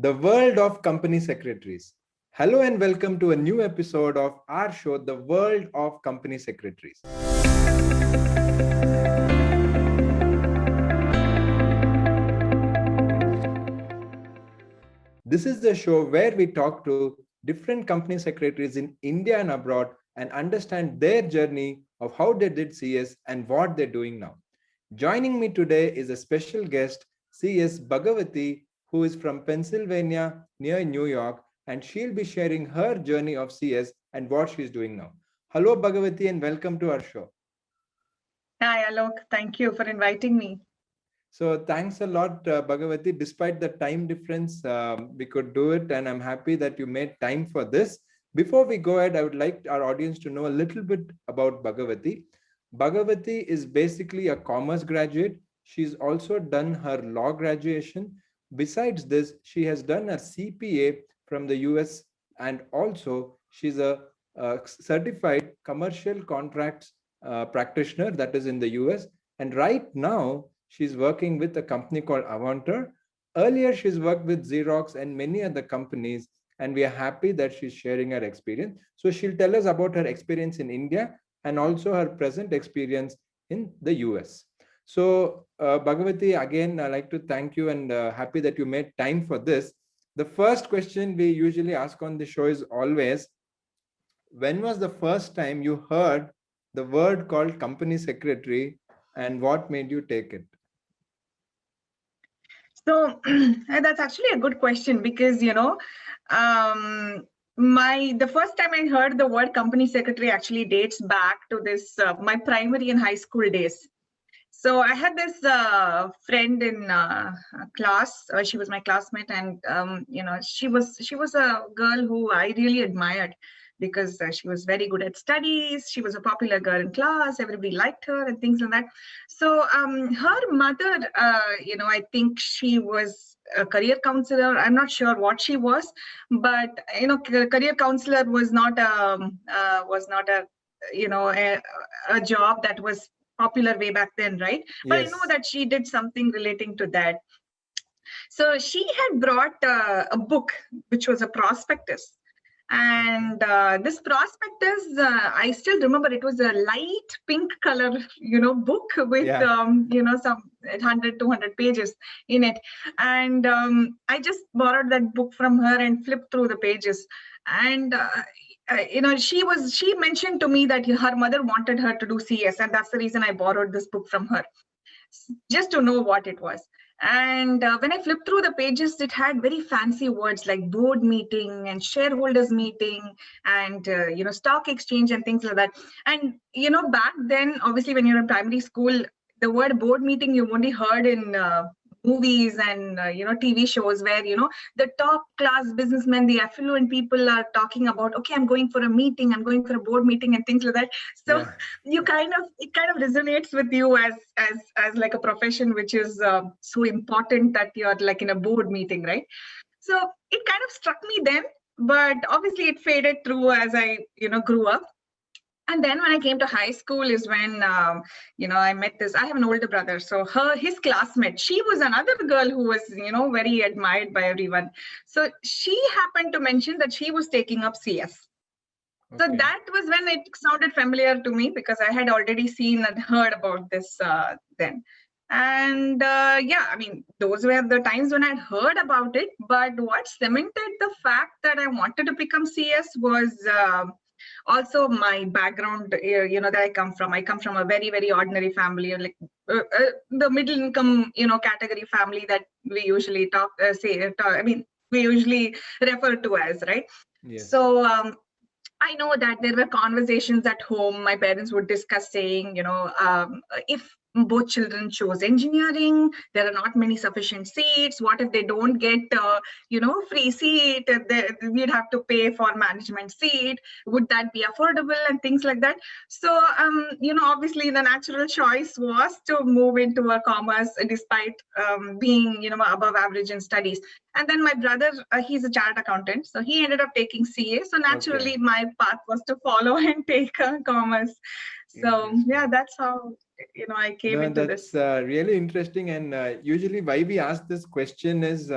the world of company secretaries. Hello and welcome to a new episode of our show, The World of Company Secretaries. This is the show where we talk to different company secretaries in India and abroad and understand their journey of how they did CS and what they're doing now. Joining me today is a special guest, CS Bhagavathi, who is from Pennsylvania near New York, and she'll be sharing her journey of CS and what she's doing now. Hello, Bhagavathi, and welcome to our show. Hi, Alok. Thank you for inviting me. So thanks a lot, Bhagavathi. Despite the time difference, we could do it, and I'm happy that you made time for this. Before we go ahead, I would like our audience to know a little bit about Bhagavathi. Bhagavathi is basically a commerce graduate. She's also done her law graduation. Besides this, she has done a CPA from the US, and also she's a certified commercial contracts practitioner that is in the US. And right now, she's working with a company called Avantor. Earlier, she's worked with Xerox and many other companies, and we are happy that she's sharing her experience. So she'll tell us about her experience in India and also her present experience in the US. So Bhagavathi, again, I'd like to thank you and happy that you made time for this. The first question we usually ask on the show is always, when was the first time you heard the word called company secretary and what made you take it? So that's actually a good question because, the first time I heard the word company secretary actually dates back to this my primary and high school days. So I had this friend in class. She was my classmate, and she was a girl who I really admired because she was very good at studies. She was a popular girl in class. Everybody liked her and things like that. So her mother, I think she was a career counselor. I'm not sure what she was, but career counselor was not a job that was popular way back then, right? But yes. I know that she did something relating to that. So she had brought a book, which was a prospectus. And this prospectus, I still remember it was a light pink color, book with, some 100, 200 pages in it. And I just borrowed that book from her and flipped through the pages. And she mentioned to me that her mother wanted her to do CS, and that's the reason I borrowed this book from her, just to know what it was. And when I flipped through the pages, it had very fancy words like board meeting and shareholders meeting and stock exchange and things like that. And back then, obviously, when you're in primary school, the word board meeting you only heard in movies and TV shows where the top class businessmen, the affluent people are talking about, okay, I'm going for a meeting, I'm going for a board meeting and things like that. So it kind of resonates with you as like a profession which is so important that you're like in a board meeting, right? So it kind of struck me then, but obviously it faded through as I grew up. And then when I came to high school is when, I met this, I have an older brother. So his classmate, she was another girl who was, very admired by everyone. So she happened to mention that she was taking up CS. Okay. So that was when it sounded familiar to me because I had already seen and heard about this then. And those were the times when I'd heard about it. But what cemented the fact that I wanted to become CS was also my background, that I come from. I come from a very, very ordinary family, like the middle income, category family that we usually we usually refer to as, right? Yes. So I know that there were conversations at home. My parents would discuss saying, if both children chose engineering, there are not many sufficient seats. What if they don't get, free seat? We'd have to pay for management seat. Would that be affordable and things like that? So, obviously the natural choice was to move into a commerce despite being, above average in studies. And then my brother, he's a chartered accountant. So he ended up taking CA. So naturally my path was to follow and take commerce. So yeah, that's how I came into this. That's really interesting. And usually why we ask this question is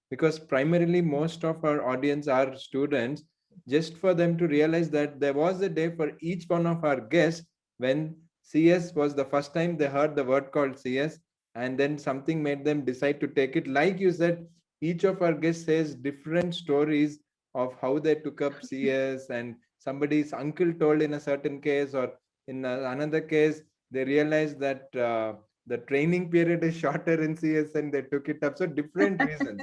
because primarily most of our audience are students, just for them to realize that there was a day for each one of our guests when CS was the first time they heard the word called CS, and then something made them decide to take it. Like you said, each of our guests says different stories of how they took up CS, and somebody's uncle told in a certain case, or in another case, they realized that the training period is shorter in CS and they took it up. So different reasons.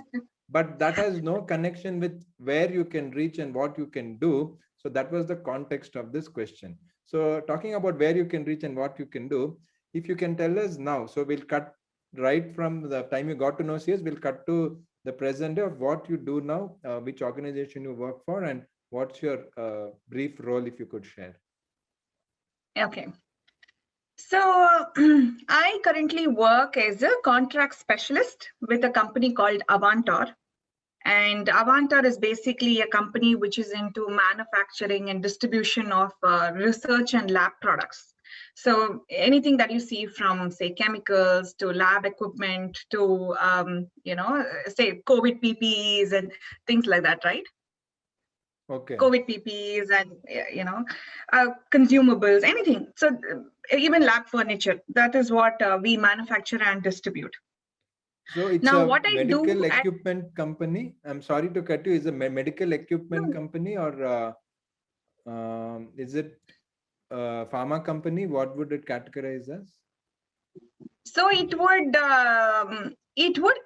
But that has no connection with where you can reach and what you can do. So that was the context of this question. So talking about where you can reach and what you can do, if you can tell us now, so we'll cut right from the time you got to know CS, we'll cut to the present day of what you do now, which organization you work for, and what's your brief role, if you could share. Okay. So I currently work as a contract specialist with a company called Avantor. And Avantor is basically a company which is into manufacturing and distribution of research and lab products. So anything that you see from, say, chemicals to lab equipment to, say, COVID PPEs and things like that, right? Okay. COVID PPEs and, consumables, anything. So even lab furniture, that is what we manufacture and distribute. So it's now, a medical equipment company. I'm sorry to cut you. Is a medical equipment company, or is it a pharma company? What would it categorize as? So it would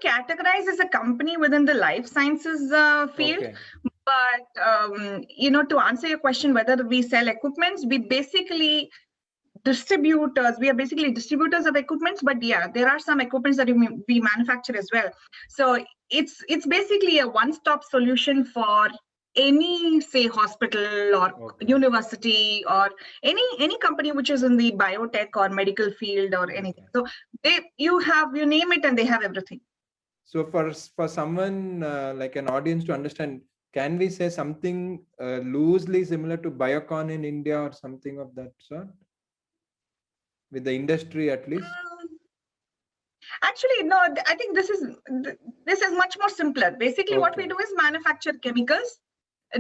categorize as a company within the life sciences field. Okay. But to answer your question, whether we sell equipments, we are basically distributors of equipments, but yeah, there are some equipments that we manufacture as well. So it's basically a one-stop solution for any, say, hospital or university or any company which is in the biotech or medical field or anything. So you name it and they have everything. So for someone like an audience to understand, can we say something loosely similar to Biocon in India or something of that sort? With the industry, at least? Actually, no, I think this is much more simpler. Basically, what we do is manufacture chemicals,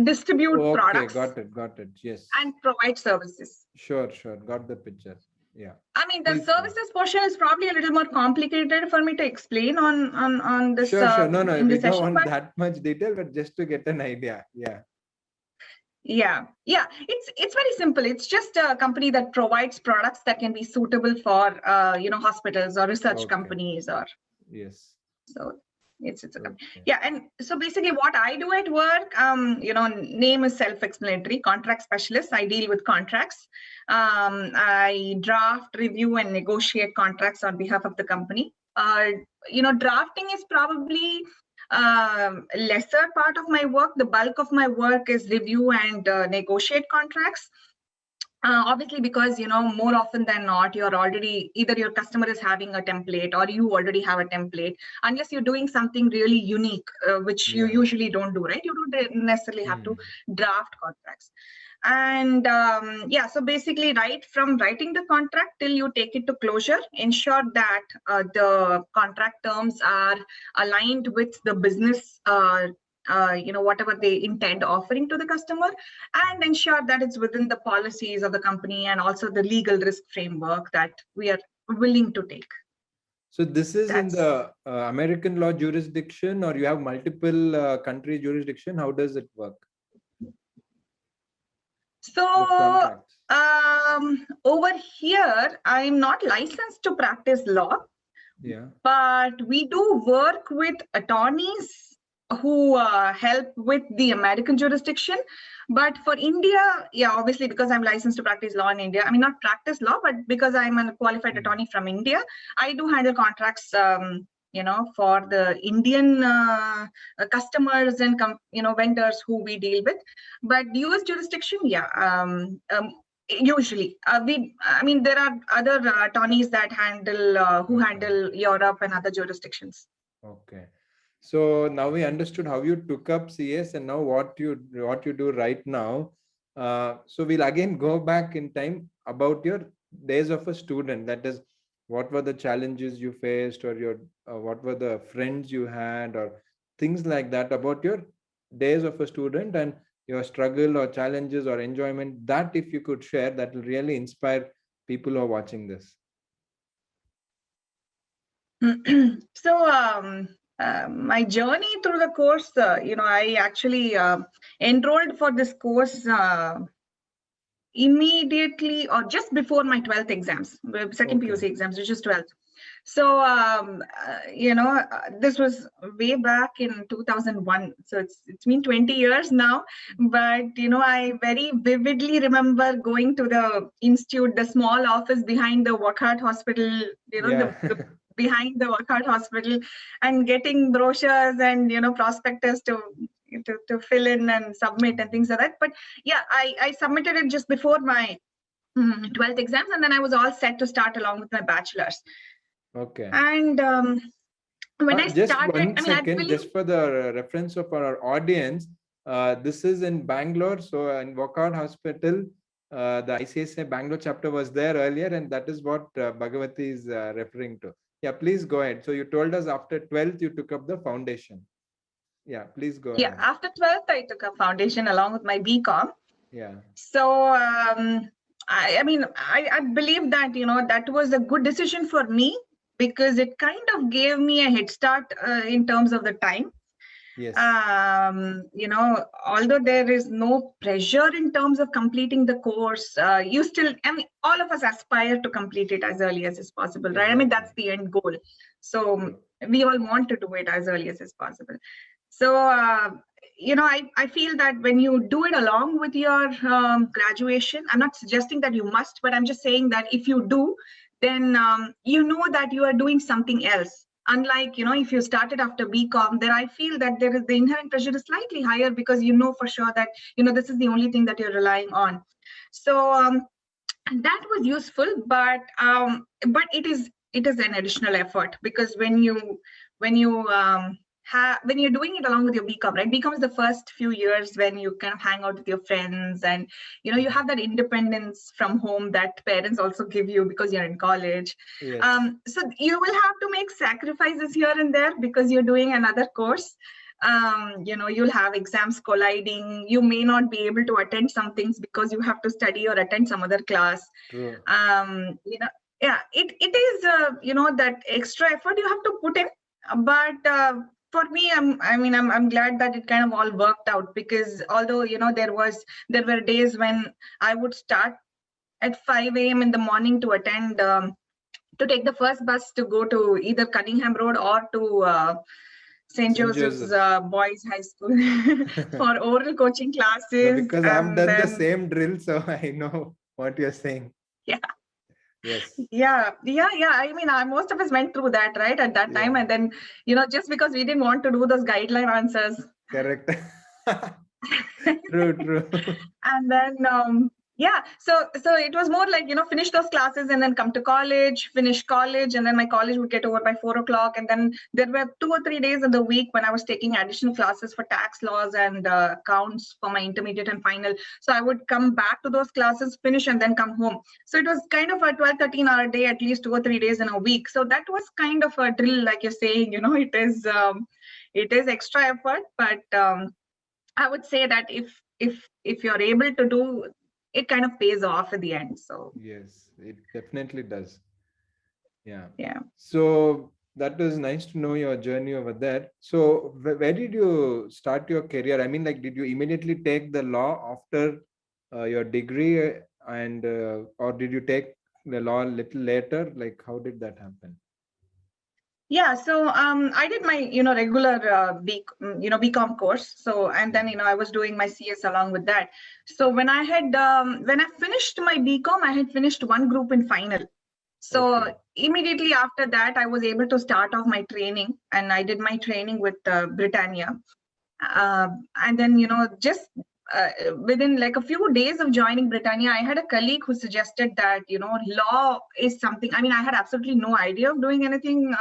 distribute products. Got it. Yes. And provide services. Sure. Got the picture. Yeah. I mean, the services portion is probably a little more complicated for me to explain on this. Sure. No, we don't want that much detail, but just to get an idea. Yeah. Yeah. It's very simple. It's just a company that provides products that can be suitable for hospitals or research companies or. Yes. So it's a company. Yeah, and so basically what I do at work, name is self-explanatory. Contract specialist. I deal with contracts. I draft, review, and negotiate contracts on behalf of the company. Drafting is probably lesser part of my work. The bulk of my work is review and negotiate contracts. Obviously, because more often than not, you're already either your customer is having a template or you already have a template, unless you're doing something really unique, which you usually don't do, right? You don't necessarily have to draft contracts. And so basically, right from writing the contract till you take it to closure, ensure that the contract terms are aligned with the business whatever they intend offering to the customer, and ensure that it's within the policies of the company and also the legal risk framework that we are willing to take. So this is in the American law jurisdiction, or you have multiple country jurisdiction? How does it work? So over here, I'm not licensed to practice law. Yeah. But we do work with attorneys who help with the American jurisdiction. But for India, obviously, because I'm licensed to practice law in India, I mean, not practice law, but because I'm a qualified attorney from India, I do handle contracts, for the Indian customers and, vendors who we deal with. But US jurisdiction, usually there are other attorneys that who handle Europe and other jurisdictions. Okay. So now we understood how you took up CS and now what you do right now. So we'll again go back in time about your days of a student. That is, what were the challenges you faced, or your what were the friends you had, or things like that about your days of a student and your struggle or challenges or enjoyment, that if you could share, that will really inspire people who are watching this. So my journey through the course, I actually enrolled for this course immediately or just before my 12th exams, second PUC exams, which is 12th. So, this was way back in 2001. So it's been 20 years now. But, I very vividly remember going to the institute, the small office behind the Wockhardt Hospital, the behind the Wockhardt Hospital, and getting brochures and, prospectus to fill in and submit and things like that. But yeah, I submitted it just before my 12th exams, and then I was all set to start along with my bachelor's. Okay. And when I just started, one second, just for the reference of our audience, this is in Bangalore. So in Wockhardt Hospital, the ICSI Bangalore chapter was there earlier, and that is what Bhagavathi is referring to. Yeah, please go ahead. So you told us after 12th you took up the foundation. Yeah, please go ahead. Yeah, after 12th I took up foundation along with my BCom. Yeah. So I believe that that was a good decision for me, because it kind of gave me a head start in terms of the time. Yes. Although there is no pressure in terms of completing the course, you still, all of us aspire to complete it as early as is possible, right? Exactly. That's the end goal. So we all want to do it as early as is possible. So, I feel that when you do it along with your graduation, I'm not suggesting that you must, but I'm just saying that if you do, then that you are doing something else. Unlike, if you started after BCom, then I feel that the inherent pressure is slightly higher, because for sure that, this is the only thing that you're relying on. So that was useful, but it is an additional effort, because when you're doing it along with your BCom, right? BCom is the first few years when you kind of hang out with your friends, and you have that independence from home that parents also give you because you're in college. Yes. So you will have to make sacrifices here and there because you're doing another course. You'll have exams colliding. You may not be able to attend some things because you have to study or attend some other class. True. Yeah, it is that extra effort you have to put in, but for me, I'm glad that it kind of all worked out, because although there were days when I would start at 5 a.m. in the morning to attend to take the first bus to go to either Cunningham Road or to St. Joseph's Boys High School for oral coaching classes. No, because I've done the same drill, so I know what you're saying. Yeah. Yes. Yeah. Most of us went through that, right, at that time, and then just because we didn't want to do those guideline answers. Correct. True. And then so it was more like finish those classes and then come to college, finish college, and then my college would get over by 4 o'clock, and then there were 2 or 3 days of the week when I was taking additional classes for tax laws and accounts for my intermediate and final. So I would come back to those classes, finish, and then come home. So it was kind of a 12-13 hour day, at least 2 or 3 days in a week. So that was kind of a drill, like you're saying. It is extra effort, but I would say that if you're able to do, it kind of pays off at the end. So yes, it definitely does. Yeah. So that was nice to know your journey over there. So where did you start your career? Did you immediately take the law after your degree, and or did you take the law a little later? Like, how did that happen? Yeah, so I did my regular BCom course. So, and then I was doing my CS along with that. So when I finished my BCom, I had finished one group in final. So immediately after that, I was able to start off my training, and I did my training with Britannia. And then just within like a few days of joining Britannia, I had a colleague who suggested that law is something. I had absolutely no idea of doing anything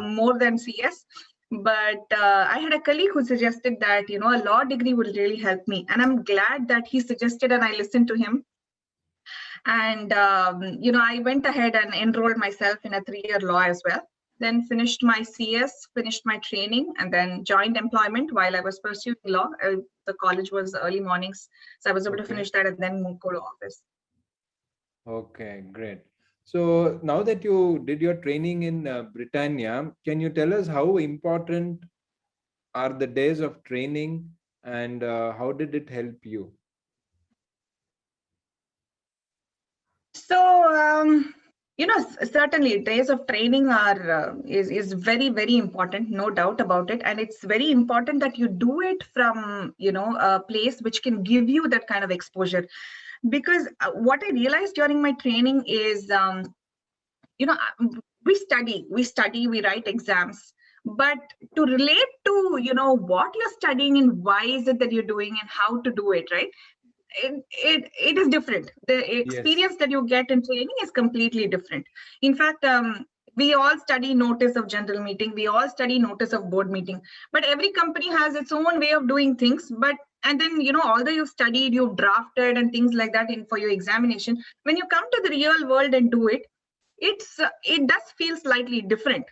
more than CS, but I had a colleague who suggested that a law degree would really help me, and I'm glad that he suggested and I listened to him. And I went ahead and enrolled myself in a 3-year law as well. then finished my CS, finished my training, and then joined employment while I was pursuing law. The college was early mornings, so I was able to finish that and then go to office. Okay, great. So now that you did your training in Britannia, can you tell us how important are the days of training and how did it help you? So, certainly days of training are is very, very important, no doubt about it. And it's very important that you do it from, a place which can give you that kind of exposure. Because what I realized during my training is, we study, we write exams. But to relate to, what you're studying and why is it that you're doing and how to do it, right? It is different. The experience that you get in training is completely different. In fact, we all study notice of general meeting, we all study notice of board meeting, but every company has its own way of doing things. And then, although you've studied, you've drafted and things like that for your examination, when you come to the real world and do it, it does feel slightly different.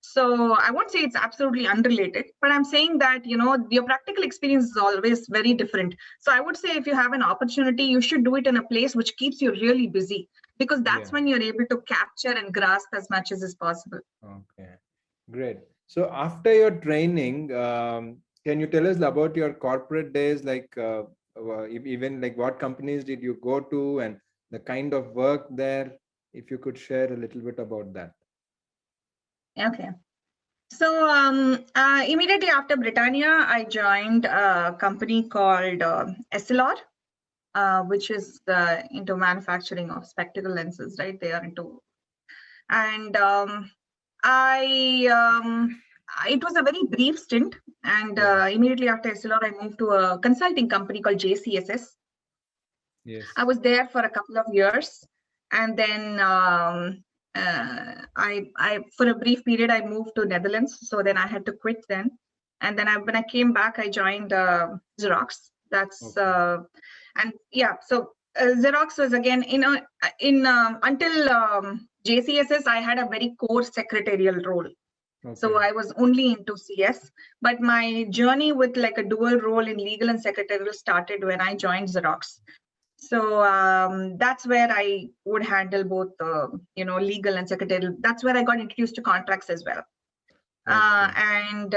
So I won't say it's absolutely unrelated, but I'm saying that, your practical experience is always very different. So I would say if you have an opportunity, you should do it in a place which keeps you really busy, because that's when you're able to capture and grasp as much as is possible. Okay, great. So after your training, can you tell us about your corporate days? Like even like what companies did you go to and the kind of work there? If you could share a little bit about that. Okay. So immediately after Britannia, I joined a company called Ekcel, which is into manufacturing of spectacle lenses, right? They are into, and it was a very brief stint. And immediately after Ekcel, I moved to a consulting company called JCSS. Yes. I was there for a couple of years, and then I for a brief period I moved to Netherlands. So then I had to quit then, and then when I came back, I joined Xerox. That's and yeah. So Xerox was again until JCSS I had a very core secretarial role. So I was only into CS, but my journey with like a dual role in legal and secretarial started when I joined Xerox. So that's where I would handle both, legal and secretarial. That's where I got introduced to contracts as well. And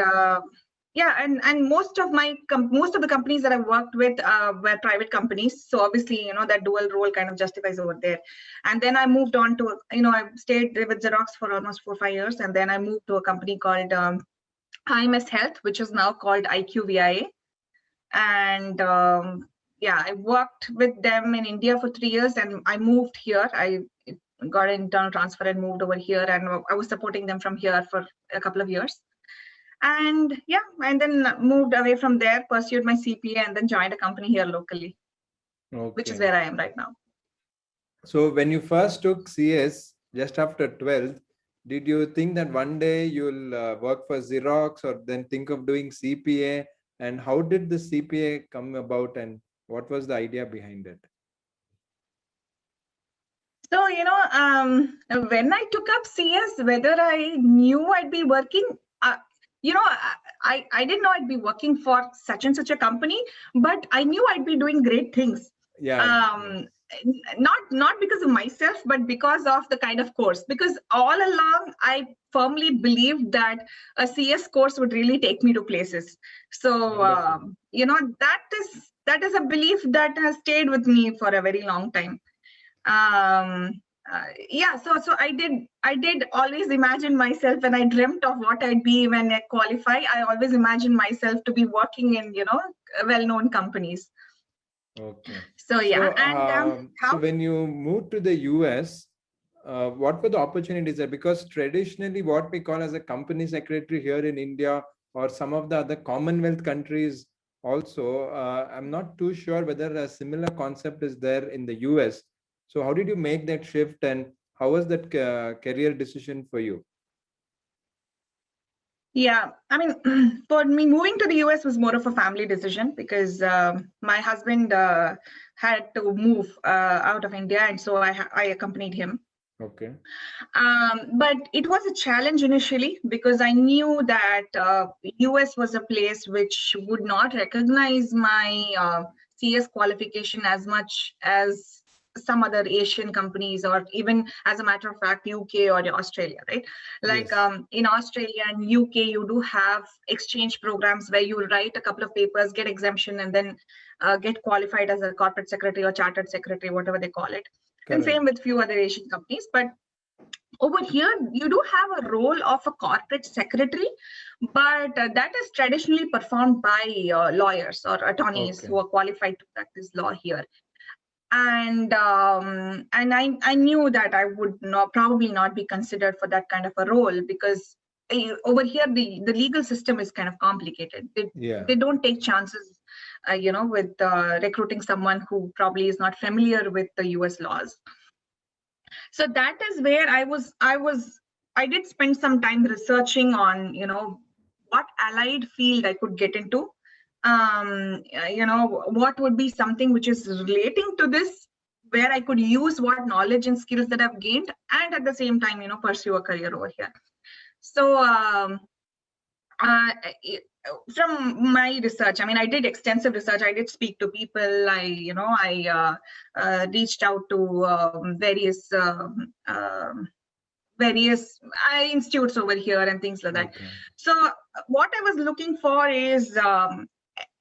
most of the companies that I worked with were private companies. So obviously, that dual role kind of justifies over there. And then I moved on to, I stayed with Xerox for almost 4 or 5 years. And then I moved to a company called IMS Health, which is now called IQVIA. And I worked with them in India for 3 years, and I moved here. I got an internal transfer and moved over here, and I was supporting them from here for a couple of years. And and then moved away from there, pursued my CPA, and then joined a company here locally, which is where I am right now. So when you first took CS just after 12th, did you think that one day you'll work for Xerox or then think of doing CPA? And how did the CPA come about and what was the idea behind it? So, when I took up CS, whether I knew I'd be working, I didn't know I'd be working for such and such a company, but I knew I'd be doing great things. Not because of myself, but because of the kind of course. Because all along, I firmly believed that a CS course would really take me to places. So, that is a belief that has stayed with me for a very long time. So I did always imagine myself, when I dreamt of what I'd be when I qualify, I always imagined myself to be working in, well-known companies. Okay. So so when you moved to the US, what were the opportunities there? Because traditionally what we call as a company secretary here in India or some of the other Commonwealth countries also, I'm not too sure whether a similar concept is there in the US. So how did you make that shift and how was that career decision for you? Yeah, I mean, for me, moving to the US was more of a family decision because my husband had to move out of India, and so I accompanied him. Okay. But it was a challenge initially because I knew that US was a place which would not recognize my CS qualification as much as some other Asian companies, or even, as a matter of fact, UK or Australia, right? Like Yes. in Australia and UK, you do have exchange programs where you write a couple of papers, get exemption, and then get qualified as a corporate secretary or chartered secretary, whatever they call it. And Correct. same with few other Asian companies. But over here, you do have a role of a corporate secretary, but that is traditionally performed by lawyers or attorneys who are qualified to practice law here. And I knew that I would probably not be considered for that kind of a role, because over here the legal system is kind of complicated. They don't take chances, with recruiting someone who probably is not familiar with the US laws. So that is where I did spend some time researching on, what allied field I could get into. What would be something which is relating to this, where I could use what knowledge and skills that I've gained, and at the same time, pursue a career over here. So from my research, I did extensive research. I did speak to people. I reached out to various institutes over here and things like that. So what I was looking for is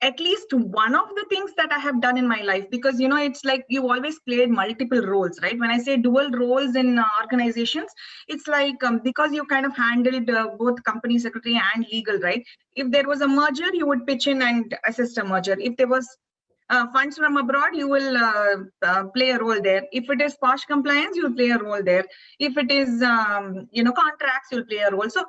at least one of the things that I have done in my life, because it's like you always played multiple roles, right? When I say dual roles in organizations, it's like because you kind of handled both company secretary and legal, right? If there was a merger, you would pitch in and assist a merger. If there was funds from abroad, you will play a role there. If it is posh compliance, you'll play a role there. If it is contracts, you'll play a role. So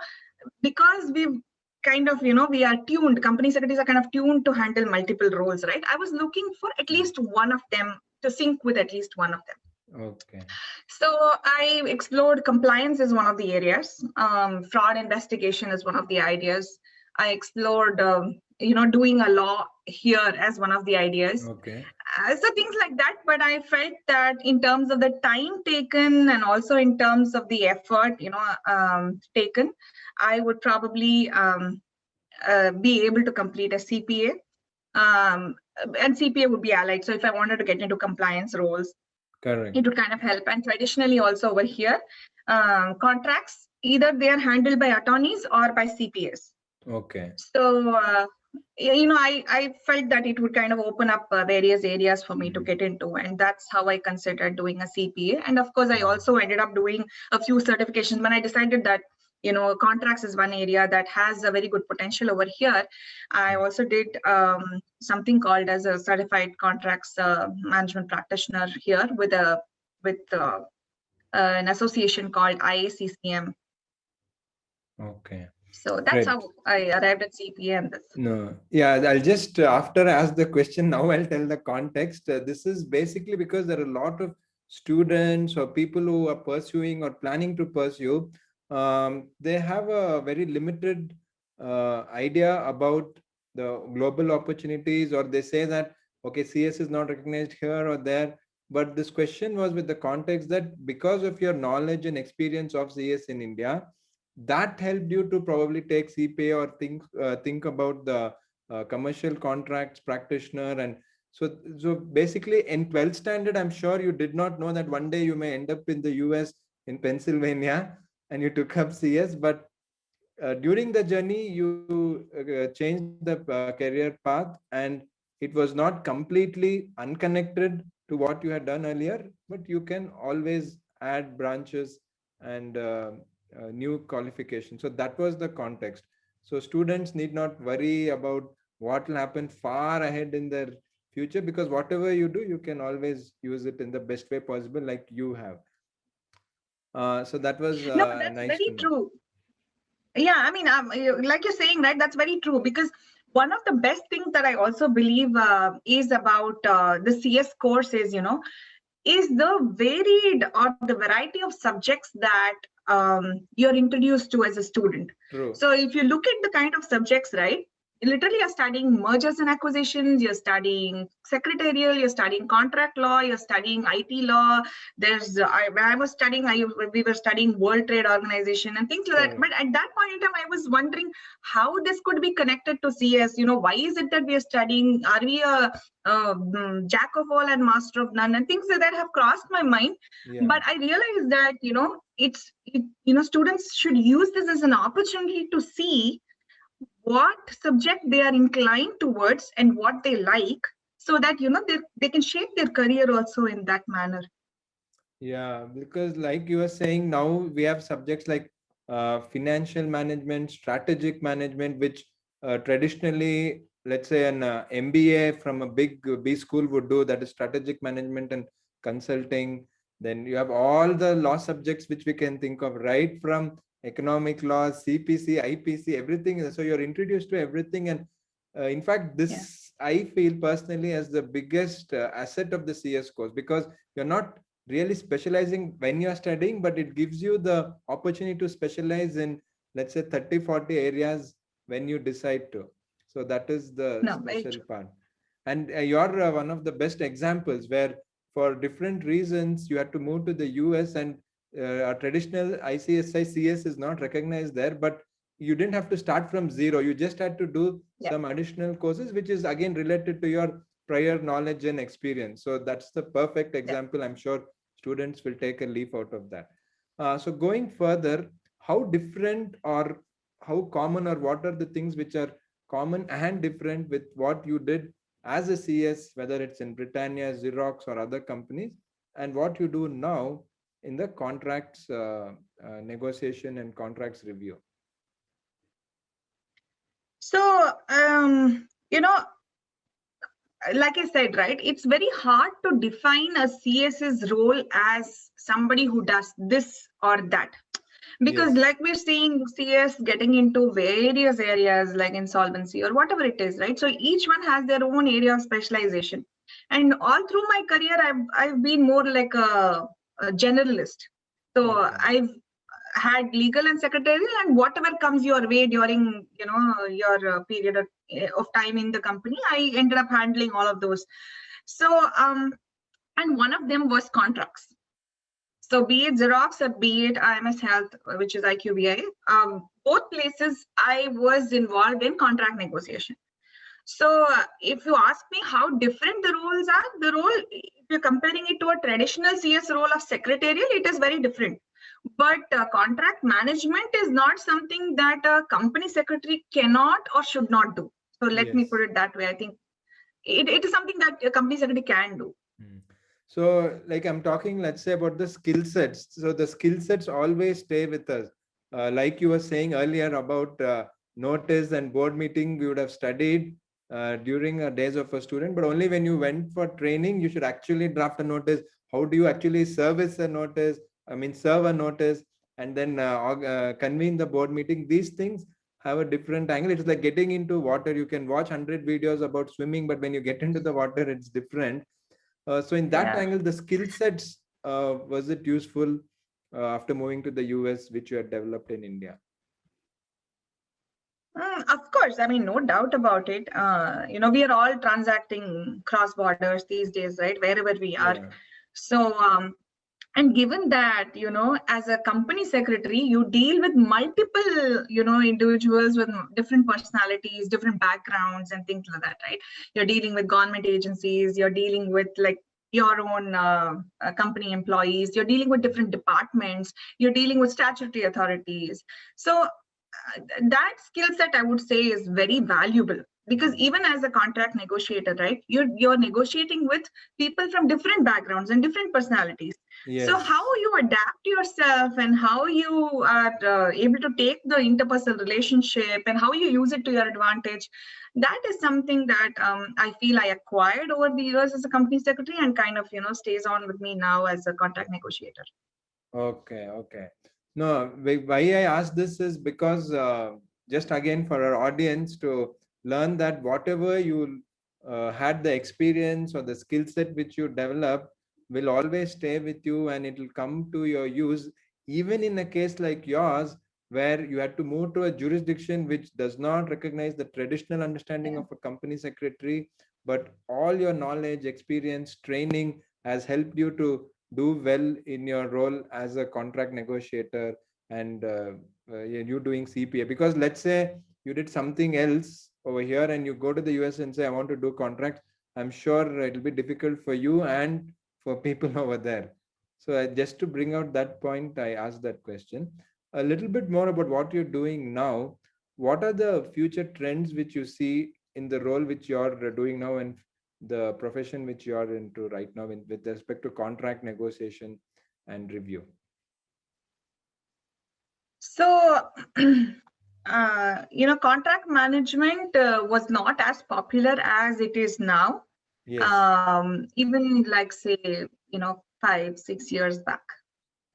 because we've kind of, we are tuned, company secretaries are kind of tuned to handle multiple roles, right? I was looking for at least one of them, to sync with at least one of them. Okay. So I explored compliance as one of the areas. Fraud investigation is one of the ideas. I explored, doing a law here as one of the ideas. Okay. So things like that. But I felt that in terms of the time taken and also in terms of the effort, taken, I would probably be able to complete a CPA. And CPA would be allied. So if I wanted to get into compliance roles, correct, it would kind of help. And traditionally also over here, contracts, either they are handled by attorneys or by CPAs. Okay. So, I felt that it would kind of open up various areas for me to get into. And that's how I considered doing a CPA. And of course, I also ended up doing a few certifications when I decided that, contracts is one area that has a very good potential over here. I also did something called as a certified contracts management practitioner here with an association called IACCM. Okay. So that's how I arrived at CPA and this. No, yeah, I'll just after ask the question, now I'll tell the context. This is basically because there are a lot of students or people who are pursuing or planning to pursue. They have a very limited idea about the global opportunities, or they say that, okay, CS is not recognized here or there. But this question was with the context that because of your knowledge and experience of CS in India, that helped you to probably take CPA or think about the commercial contracts practitioner. And so basically in 12th standard, I'm sure you did not know that one day you may end up in the US, in Pennsylvania, and you took up CS. But during the journey, you changed the career path, and it was not completely unconnected to what you had done earlier, but you can always add branches and new qualification. So that was the context. So students need not worry about what will happen far ahead in their future, because whatever you do, you can always use it in the best way possible, like you have. So that was no, that's nice very to know. true. Yeah, I mean, like you're saying, right? That's very true, because one of the best things that I also believe is about the CS course is, is the varied or the variety of subjects that you're introduced to as a student. True. So if you look at the kind of subjects, right, literally you're studying mergers and acquisitions, you're studying secretarial, you're studying contract law, you're studying IT law. There's when I was studying, we were studying World Trade Organization and things like that. But at that point in time, I was wondering how this could be connected to CS. Why is it that we are studying? Are we a jack of all and master of none? And things like that have crossed my mind. Yeah. But I realized that students should use this as an opportunity to see what subject they are inclined towards and what they like, so that they can shape their career also in that manner. Yeah, because like you were saying, now we have subjects like financial management, strategic management, which traditionally, let's say an MBA from a big B school would do, that is strategic management and consulting. Then you have all the law subjects which we can think of, right from economic laws, CPC, IPC, everything. So you're introduced to everything. And in fact, this I feel personally as the biggest asset of the CS course, because you're not really specializing when you're studying, but it gives you the opportunity to specialize in, let's say, 30-40 areas when you decide to. So that is the special part. And you're one of the best examples where for different reasons you had to move to the US, and our traditional ICSI CS is not recognized there, but you didn't have to start from zero. You just had to do some additional courses, which is again related to your prior knowledge and experience. So that's the perfect example. I'm sure students will take a leaf out of that. So going further, how different or how common, or what are the things which are common and different with what you did as a CS, whether it's in Britannia, Xerox, or other companies, and what you do now in the contracts negotiation and contracts review? So, like I said, right, it's very hard to define a CS's role as somebody who does this or that. Because like we're seeing CS getting into various areas like insolvency or whatever it is, right? So each one has their own area of specialization. And all through my career, I've been more like a generalist. So I've had legal and secretarial, and whatever comes your way during your period of time in the company, I ended up handling all of those. So and one of them was contracts. So be it Xerox or be it IMS Health, which is IQVI, both places I was involved in contract negotiation. So if you ask me how different the roles are, the role, if you're comparing it to a traditional CS role of secretarial, it is very different. But contract management is not something that a company secretary cannot or should not do. So let me put it that way. I think it is something that a company secretary can do. So like I'm talking, let's say, about the skill sets. So the skill sets always stay with us. Like you were saying earlier about notice and board meeting, we would have studied during days of a student, but only when you went for training, you should actually draft a notice. How do you actually service a notice? I mean, serve a notice and then convene the board meeting. These things have a different angle. It's like getting into water. You can watch 100 videos about swimming, but when you get into the water, it's different. So in that angle, the skill sets, was it useful after moving to the US, which you had developed in India? Of course, I mean, no doubt about it. We are all transacting cross borders these days, right? Wherever we are. So, and given that, as a company secretary, you deal with multiple, individuals with different personalities, different backgrounds and things like that, right? You're dealing with government agencies, you're dealing with like your own company employees, you're dealing with different departments, you're dealing with statutory authorities. So that skill set, I would say, is very valuable, because even as a contract negotiator, right, you're negotiating with people from different backgrounds and different personalities. So how you adapt yourself and how you are able to take the interpersonal relationship and how you use it to your advantage, that is something that I feel I acquired over the years as a company secretary, and kind of stays on with me now as a contract negotiator. Okay. No, why I ask this is because just again for our audience to learn that whatever you had the experience or the skill set which you develop will always stay with you, and it will come to your use. Even in a case like yours, where you had to move to a jurisdiction which does not recognize the traditional understanding of a company secretary, but all your knowledge, experience, training has helped you to do well in your role as a contract negotiator, and you doing CPA. Because let's say you did something else over here and you go to the US and say, I want to do contracts, I'm sure it'll be difficult for you and for people over there. So just to bring out that point, I asked that question. A little bit more about what you're doing now. What are the future trends which you see in the role which you're doing now and the profession which you're into right now with respect to contract negotiation and review? So, contract management was not as popular as it is now. Yes. Even like say, 5-6 years back.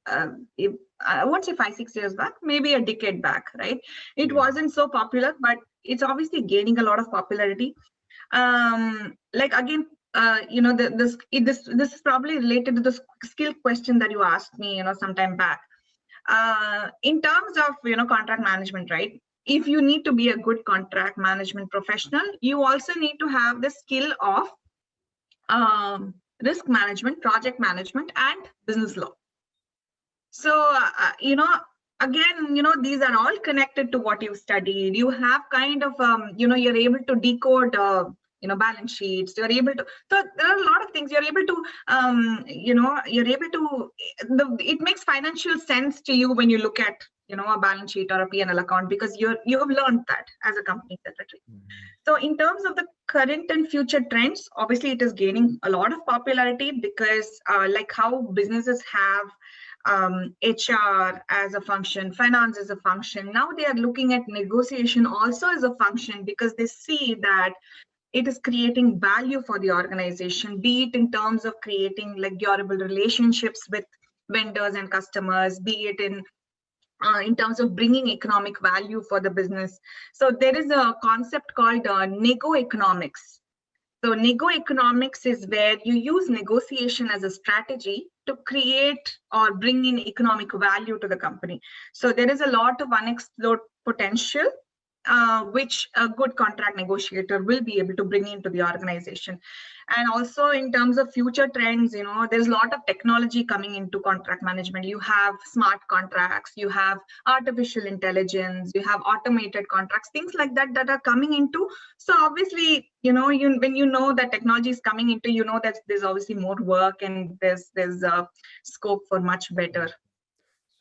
I won't say 5-6 years back, maybe a decade back, right? It wasn't so popular, but it's obviously gaining a lot of popularity. Like again, this is probably related to the skill question that you asked me, sometime back. In terms of contract management, right? If you need to be a good contract management professional, you also need to have the skill of risk management, project management, and business law. So, again, these are all connected to what you've studied. You have kind of, you're able to decode, balance sheets. You're able to, so there are a lot of things you're able to, it makes financial sense to you when you look at, a balance sheet or a P&L account, because you have learned that as a company secretary. So in terms of the current and future trends, obviously it is gaining a lot of popularity because like how businesses have HR as a function, finance as a function. Now they are looking at negotiation also as a function because they see that it is creating value for the organization, be it in terms of creating like durable relationships with vendors and customers, be it in terms of bringing economic value for the business. So there is a concept called nego economics. So nego economics is where you use negotiation as a strategy to create or bring in economic value to the company. So there is a lot of unexplored potential, which a good contract negotiator will be able to bring into the organization. And also in terms of future trends, there's a lot of technology coming into contract management. You have smart contracts, you have artificial intelligence, you have automated contracts, things like that that are coming into. So obviously, when you know that technology is coming into, that there's obviously more work and there's scope for much better.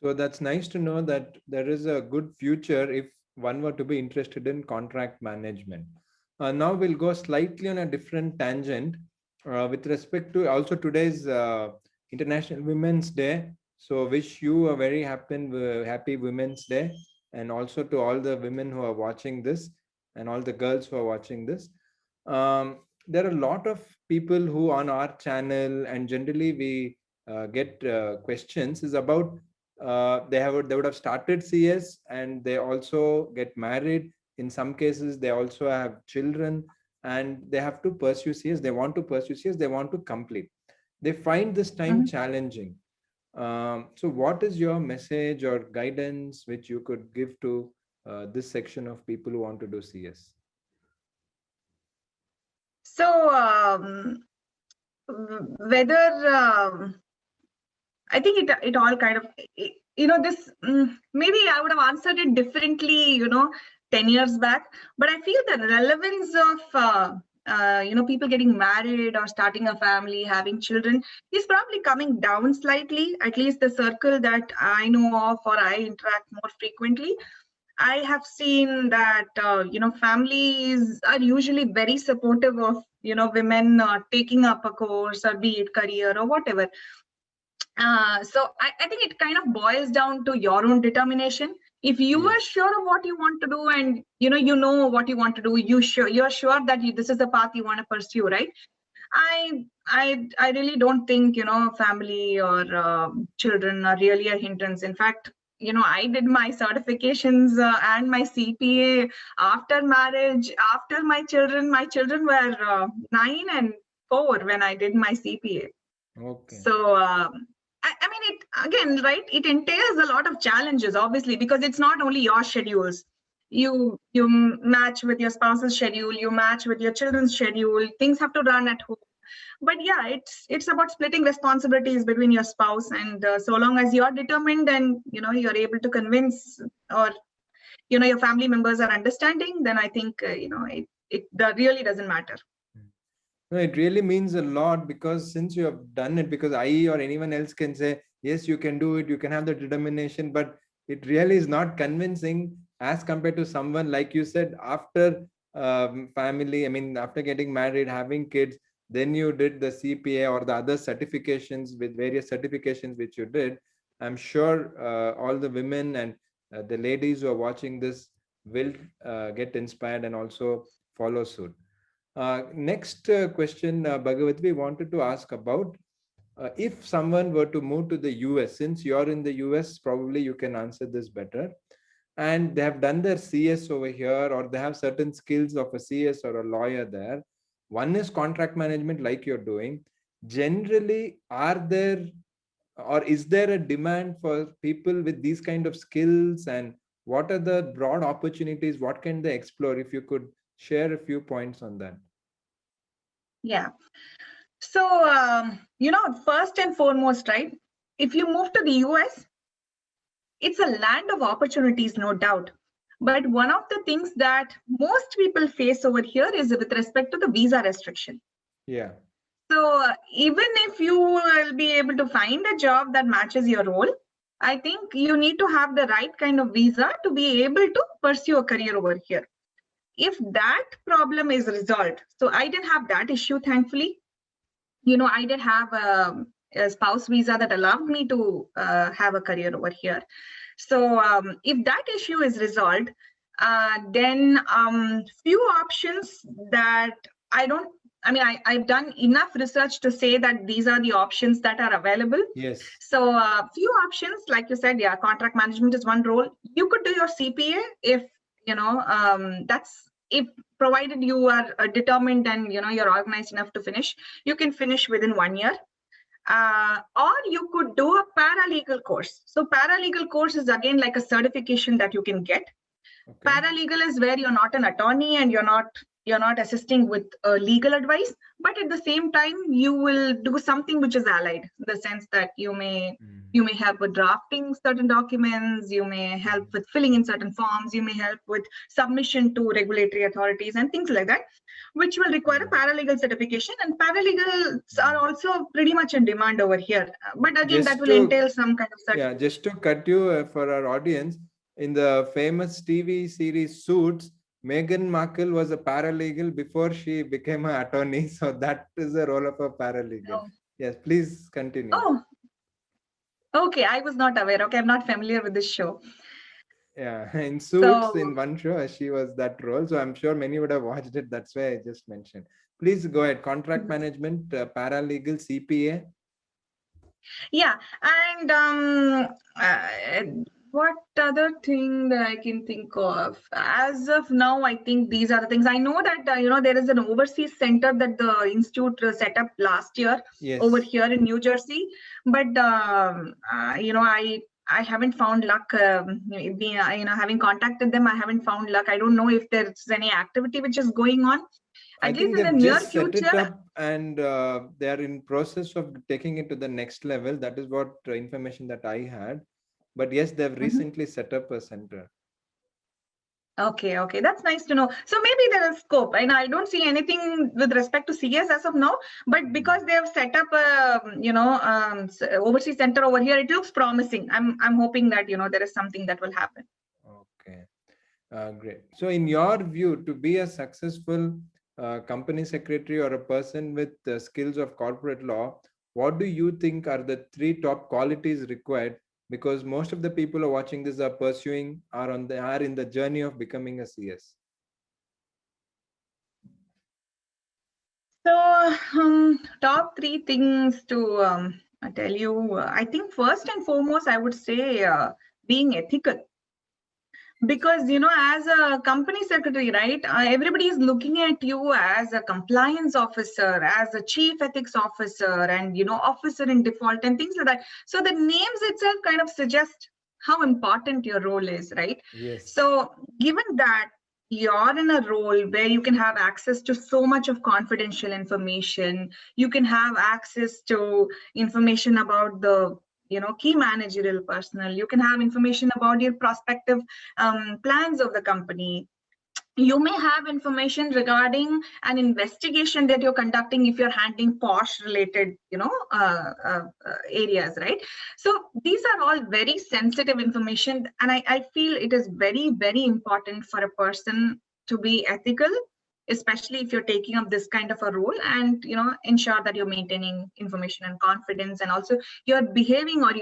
So that's nice to know that there is a good future if one were to be interested in contract management. Now we'll go slightly on a different tangent with respect to also today's International Women's Day. So wish you a very happy Women's Day, and also to all the women who are watching this and all the girls who are watching this. There are a lot of people who on our channel, and generally we get questions is about they would have started CS and they also get married. In some cases they also have children and they have to pursue CS. They want to pursue CS, they want to complete. They find this time challenging. So what is your message or guidance which you could give to this section of people who want to do CS? So whether I think it all kind of, this, maybe I would have answered it differently, 10 years back, but I feel the relevance of, people getting married or starting a family, having children is probably coming down slightly, at least the circle that I know of or I interact more frequently. I have seen that, families are usually very supportive of, women taking up a course or be it career or whatever. So I think it kind of boils down to your own determination. If you are sure of what you want to do and you know what you want to do, you're sure that this is the path you want to pursue, right? I really don't think family or children are really a hindrance. In fact, I did my certifications and my CPA after marriage, after my children. My children were 9 and 4 when I did my CPA. Okay. So I mean, it again, right? It entails a lot of challenges, obviously, because it's not only your schedules. You match with your spouse's schedule, you match with your children's schedule. Things have to run at home. But yeah, it's about splitting responsibilities between your spouse, and so long as you're determined and you're able to convince, or your family members are understanding, then I think it really doesn't matter. No, it really means a lot, because since you have done it, because I or anyone else can say, yes, you can do it, you can have the determination, but it really is not convincing as compared to someone, like you said, after family, I mean, after getting married, having kids, then you did the CPA or the other certifications, with various certifications which you did. I'm sure all the women and the ladies who are watching this will get inspired and also follow suit. Next question, Bhagavath, we wanted to ask about if someone were to move to the US, since you're in the US, probably you can answer this better. And they have done their CS over here, or they have certain skills of a CS or a lawyer there. One is contract management, like you're doing. Generally, are there, or is there a demand for people with these kind of skills, and what are the broad opportunities? What can they explore? If you could share a few points on that. Yeah. So, first and foremost, right, if you move to the US, it's a land of opportunities, no doubt. But one of the things that most people face over here is with respect to the visa restriction. Yeah. So even if you will be able to find a job that matches your role, I think you need to have the right kind of visa to be able to pursue a career over here. If that problem is resolved, so I didn't have that issue, thankfully. I did have a spouse visa that allowed me to have a career over here. So if that issue is resolved, then few options that I've done enough research to say that these are the options that are available. Yes. So few options, like you said, yeah, contract management is one role. You could do your CPA if, that's if provided you are determined and, you're organized enough to finish, you can finish within 1 year. Or you could do a paralegal course. So paralegal course is again like a certification that you can get. Okay. Paralegal is where you're not an attorney and you're not assisting with legal advice, but at the same time you will do something which is allied, in the sense that you may help with drafting certain documents, you may help with filling in certain forms, you may help with submission to regulatory authorities and things like that, which will require a paralegal certification. And paralegals are also pretty much in demand over here, but again, that will entail some kind of certification. Yeah, just to cut you for our audience, in the famous TV series Suits, Meghan Markle was a paralegal before she became an attorney. So that is the role of a paralegal. Oh. Yes, please continue. Oh, okay. I was not aware. Okay, I'm not familiar with this show. Yeah, in Suits, in one show, she was that role. So I'm sure many would have watched it. That's why I just mentioned. Please go ahead. Contract management, paralegal, CPA. Yeah, and what other thing that I can think of? As of now, I think these are the things. I know that, there is an overseas center that the institute set up last year. Yes. Over here in New Jersey. But, I haven't found luck, having contacted them, I haven't found luck. I don't know if there's any activity which is going on. I think they've just set it up, and they are in process of taking it to the next level. That is what information that I had. But yes, they've recently set up a center. Okay, that's nice to know. So maybe there is scope, and I don't see anything with respect to CS as of now. But because they have set up a overseas center over here, it looks promising. I'm hoping that there is something that will happen. Okay, great. So in your view, to be a successful company secretary or a person with the skills of corporate law, what do you think are the 3 top qualities required? Because most of the people who are watching this are in the journey of becoming a CS. So top 3 things to tell you. I think first and foremost, I would say being ethical. Because, you know, as a company secretary, right, everybody is looking at you as a compliance officer, as a chief ethics officer, and, you know, officer in default and things like that. So the names itself kind of suggest how important your role is, right? Yes. So given that you're in a role where you can have access to so much of confidential information, you can have access to information about the, you know, key managerial personnel, you can have information about your prospective plans of the company, you may have information regarding an investigation that you're conducting if you're handling posh related, you know, areas, right? So these are all very sensitive information, and I feel it is very, very important for a person to be ethical, especially if you're taking up this kind of a role, and, you know, ensure that you're maintaining information and confidence, and also you're behaving, or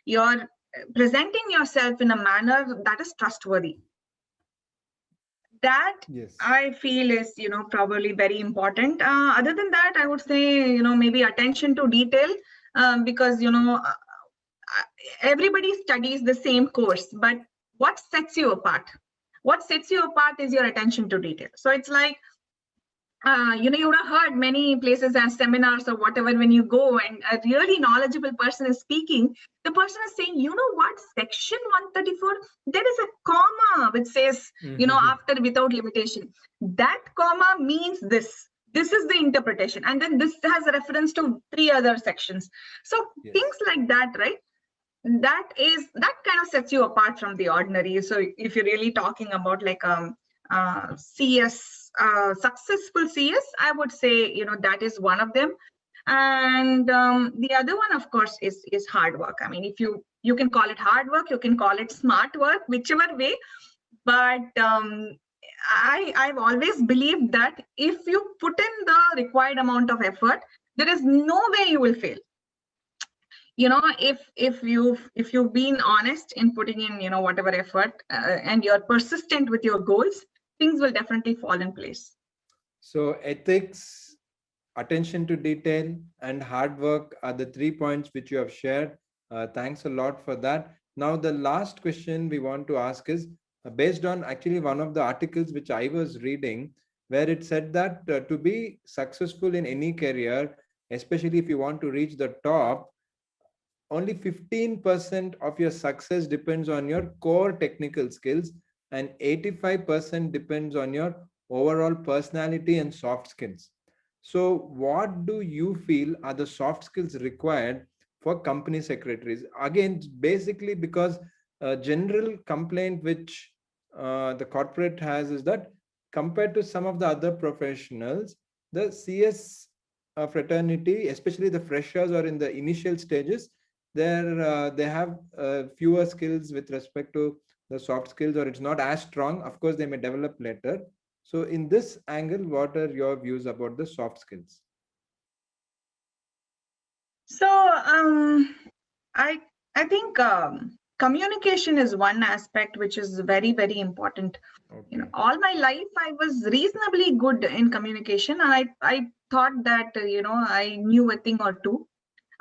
you're presenting yourself in a manner that is trustworthy. That, yes, I feel is, you know, probably very important. Other than that, I would say, you know, maybe attention to detail, because, you know, everybody studies the same course, but what sets you apart? What sets you apart is your attention to detail. So it's like, you know, you would have heard many places and seminars or whatever, when you go and a really knowledgeable person is speaking, the person is saying, you know what, section 134, there is a comma which says, you know, after without limitation. That comma means this. This is the interpretation. And then this has a reference to 3 other sections. So yes, things like that, right? That kind of sets you apart from the ordinary. So if you're really talking about like CS, successful CS, I would say, you know, that is one of them. And the other one, of course, is hard work. I mean, if you can call it hard work, you can call it smart work, whichever way. But I've always believed that if you put in the required amount of effort, there is no way you will fail. You know, if you've been honest in putting in, you know, whatever effort, and you're persistent with your goals, things will definitely fall in place. So ethics, attention to detail, and hard work are the 3 points which you have shared. Thanks a lot for that. Now, the last question we want to ask is based on actually one of the articles which I was reading, where it said that to be successful in any career, especially if you want to reach the top, only 15% of your success depends on your core technical skills, and 85% depends on your overall personality and soft skills. So what do you feel are the soft skills required for company secretaries? Again, basically because a general complaint which the corporate has is that compared to some of the other professionals, the CS fraternity, especially the freshers or in the initial stages, they have fewer skills with respect to the soft skills, or it's not as strong. Of course, they may develop later. So in this angle, what are your views about the soft skills? So I think communication is one aspect which is very, very important. Okay. You know, all my life I was reasonably good in communication, and I thought that you know, I knew a thing or two,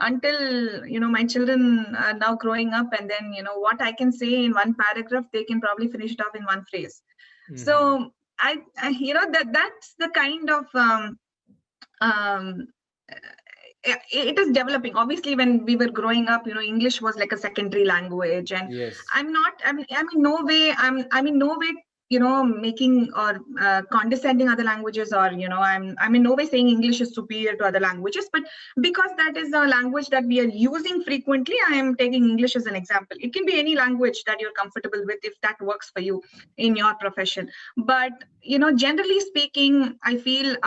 until, you know, my children are now growing up, and then, you know, what I can say in one paragraph, they can probably finish it off in one phrase. So I you know, that's the kind of it is developing. Obviously, when we were growing up, you know, English was like a secondary language, and yes, I'm in no way you know, making or condescending other languages, or, you know, I'm in no way saying English is superior to other languages, but because that is a language that we are using frequently, I am taking English as an example. It can be any language that you're comfortable with, if that works for you in your profession. But, you know, generally speaking, I feel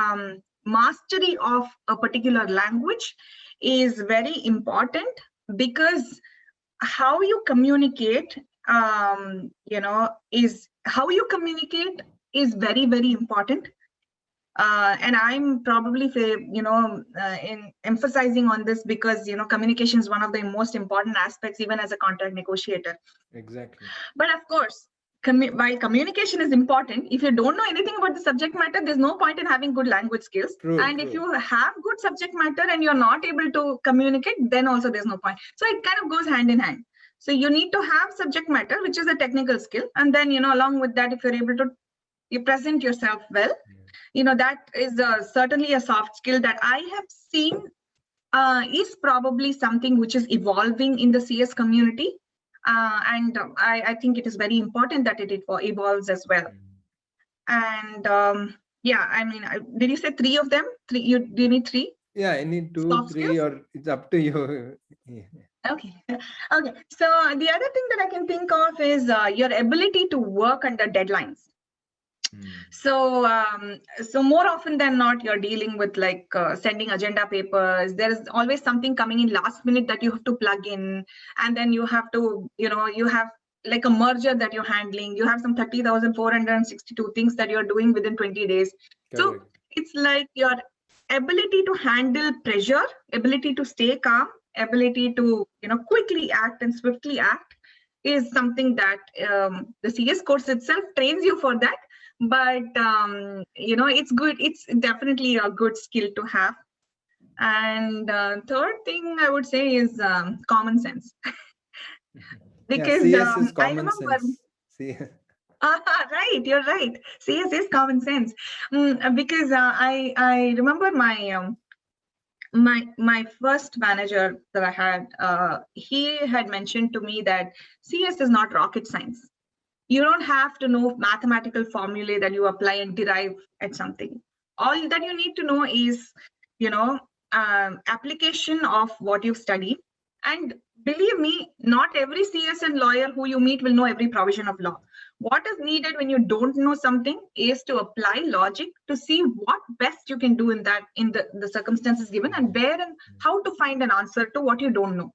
mastery of a particular language is very important, because how you communicate, you know, is how you communicate is very, very important. And I'm probably, you know, in emphasizing on this because, you know, communication is one of the most important aspects, even as a contract negotiator. Exactly. But of course, while communication is important, if you don't know anything about the subject matter, there's no point in having good language skills. True. If you have good subject matter and you're not able to communicate, then also there's no point. So it kind of goes hand in hand. So you need to have subject matter, which is a technical skill. And then, along with that, if you're able to you present yourself well, that is certainly a soft skill that I have seen is probably something which is evolving in the CS community. And I think it is very important that it evolves as well. And yeah, I mean, did you say 3 of them? Do you need 3? Yeah, I need 2, soft 3, skills? or it's up to you. Okay. Okay. So the other thing that I can think of is your ability to work under deadlines. So so more often than not, you're dealing with like sending agenda papers. There is always something coming in last minute that you have to plug in, and then you have to, you have like a merger that you're handling. You have some 30,462 things that you're doing within 20 days. Correct. So it's like your ability to handle pressure, ability to stay calm, ability to quickly act and swiftly act is something that the CS course itself trains you for that. But it's good. It's definitely a good skill to have. And third thing I would say is common sense. Because CS is I remember. Right, you're right. CS is common sense. Because I remember my first manager that I had, he had mentioned to me that CS is not rocket science. You don't have to know mathematical formulae that you apply and derive at something. All that you need to know is, application of what you study. And believe me, not every CS and lawyer who you meet will know every provision of law. What is needed when you don't know something is to apply logic to see what best you can do in the circumstances given, and where and how to find an answer to what you don't know.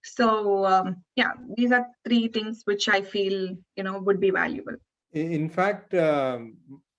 So yeah, these are 3 things which I feel would be valuable. In fact,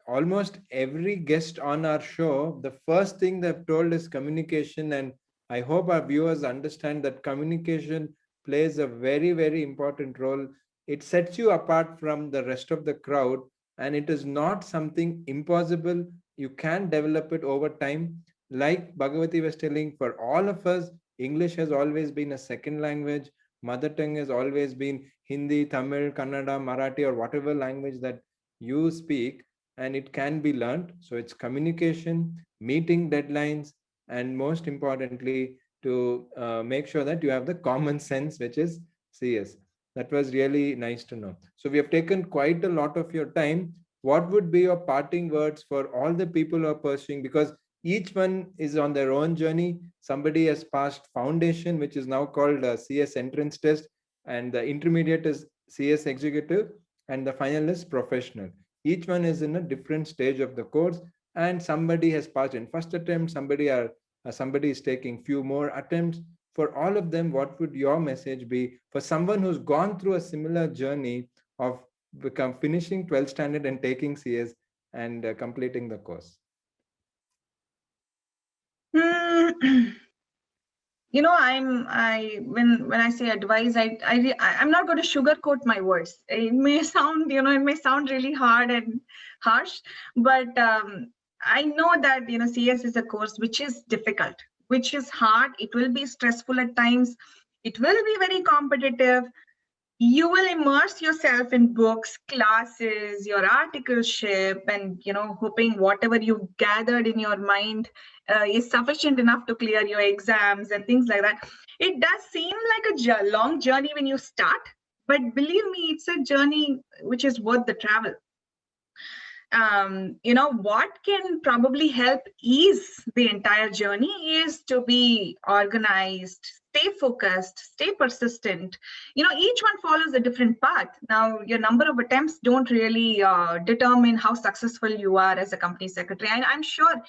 almost every guest on our show, the first thing they've told is communication, and I hope our viewers understand that communication plays a very, very important role. It sets you apart from the rest of the crowd, and it is not something impossible. You can develop it over time. Like Bhagavathi was telling, for all of us, English has always been a second language. Mother tongue has always been Hindi, Tamil, Kannada, Marathi, or whatever language that you speak, and it can be learned. So it's communication, meeting deadlines, and most importantly, to make sure that you have the common sense, which is CS. That was really nice to know. So we have taken quite a lot of your time. What would be your parting words for all the people who are pursuing? Because each one is on their own journey. Somebody has passed foundation, which is now called CS entrance test, and the intermediate is CS executive, and the final is professional. Each one is in a different stage of the course, and somebody has passed in first attempt, somebody is taking few more attempts. For all of them, what would your message be for someone who's gone through a similar journey of finishing 12th standard and taking CS and completing the course? When I say advice, I'm not going to sugarcoat my words. It may sound, really hard and harsh, but I know that CS is a course which is difficult, which is hard. It will be stressful at times. It will be very competitive. You will immerse yourself in books, classes, your articleship, and hoping whatever you've gathered in your mind is sufficient enough to clear your exams and things like that. It does seem like a long journey when you start, but believe me, it's a journey which is worth the travel. What can probably help ease the entire journey is to be organized, stay focused, stay persistent. Each one follows a different path. Now, your number of attempts don't really determine how successful you are as a company secretary. And I'm sure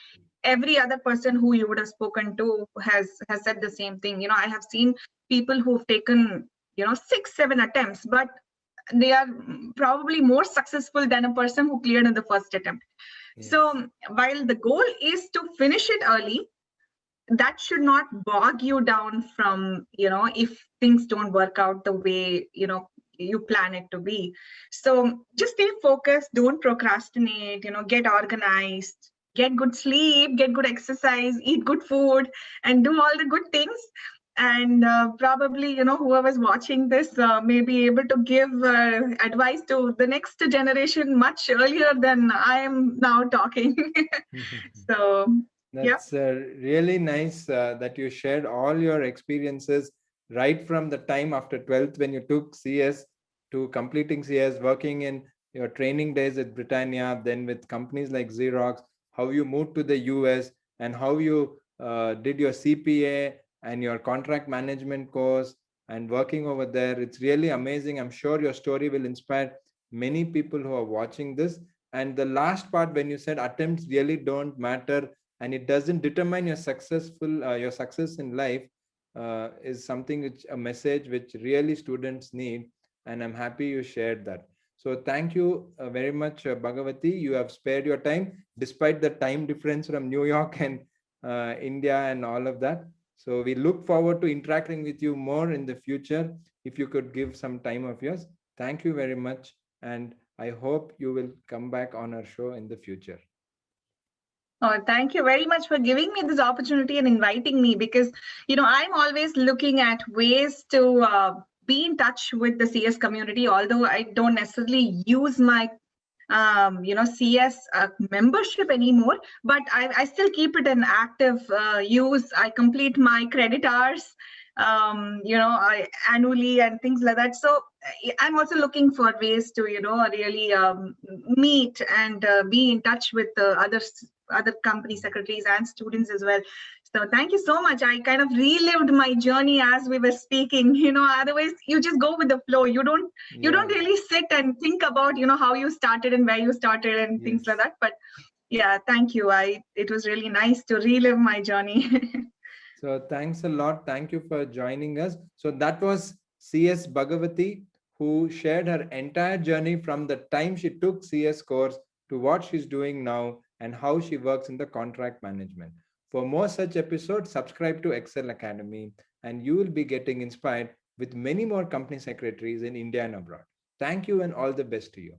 every other person who you would have spoken to has said the same thing. I have seen people who've taken 6-7 attempts, but they are probably more successful than a person who cleared in the first attempt. Yes. So while the goal is to finish it early, that should not bog you down from, if things don't work out the way, you plan it to be. So just stay focused, don't procrastinate, get organized, get good sleep, get good exercise, eat good food, and do all the good things. and probably, whoever's watching this may be able to give advice to the next generation much earlier than I am now talking. So that's really nice that you shared all your experiences right from the time after 12th when you took CS to completing CS, working in your training days at Britannia, then with companies like Xerox, how you moved to the US, and how you did your CPA and your contract management course and working over there. It's really amazing. I'm sure your story will inspire many people who are watching this. And the last part, when you said attempts really don't matter and it doesn't determine your success in life, is something which a message which really students need, and I'm happy you shared that. So thank you very much, Bhagavathi. You have spared your time despite the time difference from New York and India and all of that. So we look forward to interacting with you more in the future. If you could give some time of yours, thank you very much, and I hope you will come back on our show in the future. Oh, thank you very much for giving me this opportunity and inviting me, because, I'm always looking at ways to be in touch with the CS community, although I don't necessarily use my CS membership anymore, but I still keep it in active use. I complete my credit hours, annually and things like that. So I'm also looking for ways to, really meet and be in touch with other company secretaries and students as well. So thank you so much. I kind of relived my journey as we were speaking. Otherwise you just go with the flow. You don't really sit and think about, how you started and where you started and things like that. But yeah, thank you. It was really nice to relive my journey. So thanks a lot. Thank you for joining us. So that was CS Bhagavathi, who shared her entire journey from the time she took CS course to what she's doing now and how she works in the contract management. For more such episodes, subscribe to Ekcel Academy, and you will be getting inspired with many more company secretaries in India and abroad. Thank you, and all the best to you.